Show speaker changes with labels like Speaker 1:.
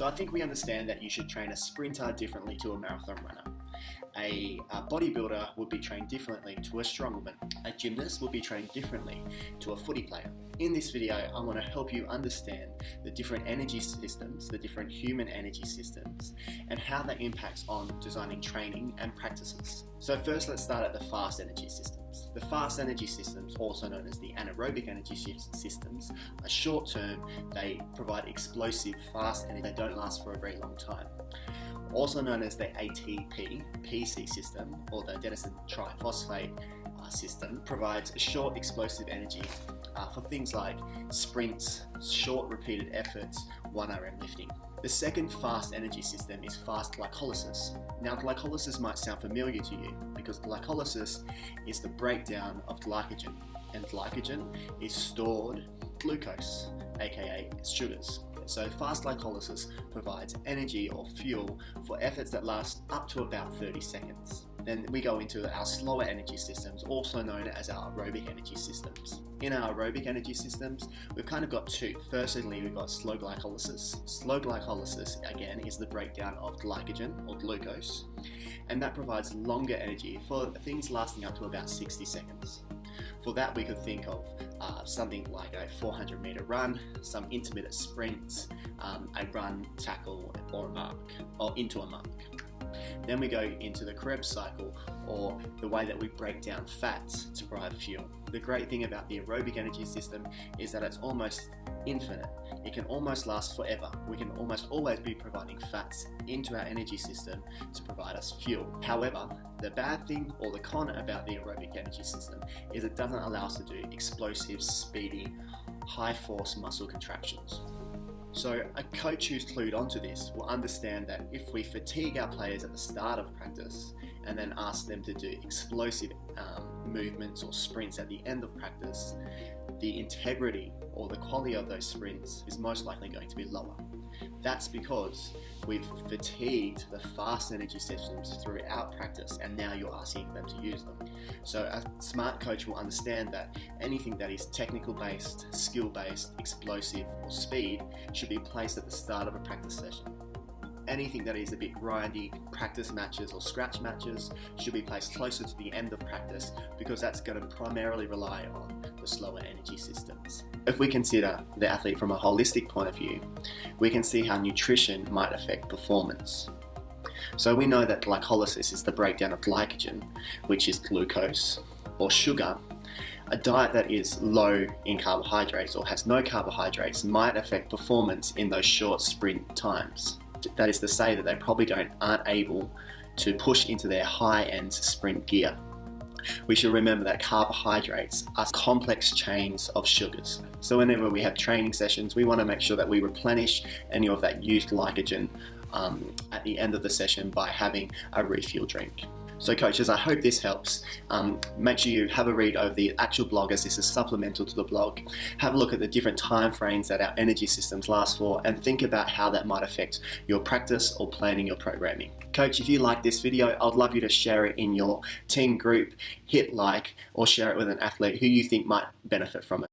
Speaker 1: So I think we understand that you should train a sprinter differently to a marathon runner. A bodybuilder would be trained differently to a strongman. A gymnast would be trained differently to a footy player. In this video, I want to help you understand the different energy systems, the different human energy systems, and how that impacts on designing training and practices. So first, let's start at the fast energy systems. The fast energy systems, also known as the anaerobic energy systems, are short term. They provide explosive, fast energy. They don't last for a very long time. Also known as the ATP-PC system, or the adenosine triphosphate system, provides short explosive energy for things like sprints, short repeated efforts, 1RM lifting. The second fast energy system is fast glycolysis. Now, glycolysis might sound familiar to you because glycolysis is the breakdown of glycogen, and glycogen is stored glucose, aka sugars. So fast glycolysis provides energy or fuel for efforts that last up to about 30 seconds. Then we go into our slower energy systems, also known as our aerobic energy systems. In our aerobic energy systems, we've kind of got two. Firstly, we've got slow glycolysis. Slow glycolysis, again, is the breakdown of glycogen or glucose, and that provides longer energy for things lasting up to about 60 seconds. For that, we could think of something like a 400-meter run, some intermittent sprints, a run, tackle, or a mark, or into a mark. Then we go into the Krebs cycle, or the way that we break down fats to provide fuel. The great thing about the aerobic energy system is that it's almost infinite. It can almost last forever. We can almost always be providing fats into our energy system to provide us fuel. However, the bad thing or the con about the aerobic energy system is it doesn't allow us to do explosive, speedy, high force muscle contractions. So a coach who's clued onto this will understand that if we fatigue our players at the start of practice and then ask them to do explosive movements or sprints at the end of practice, the integrity or the quality of those sprints is most likely going to be lower. That's because we've fatigued the fast energy systems throughout practice, and now you're asking them to use them. So a smart coach will understand that anything that is technical based, skill based, explosive, or speed should be placed at the start of a practice session. Anything that is a bit grindy, practice matches or scratch matches, should be placed closer to the end of practice, because that's going to primarily rely on the slower energy systems. If we consider the athlete from a holistic point of view, we can see how nutrition might affect performance. So we know that glycolysis is the breakdown of glycogen, which is glucose or sugar. A diet that is low in carbohydrates or has no carbohydrates might affect performance in those short sprint times. That is to say that they probably aren't able to push into their high-end sprint gear. We should remember that carbohydrates are complex chains of sugars. So whenever we have training sessions, we want to make sure that we replenish any of that used glycogen at the end of the session by having a refuel drink. So coaches, I hope this helps. Make sure you have a read over the actual blog, as this is supplemental to the blog. Have a look at the different time frames that our energy systems last for, and think about how that might affect your practice or planning your programming. Coach, if you like this video, I'd love you to share it in your team group, hit like, or share it with an athlete who you think might benefit from it.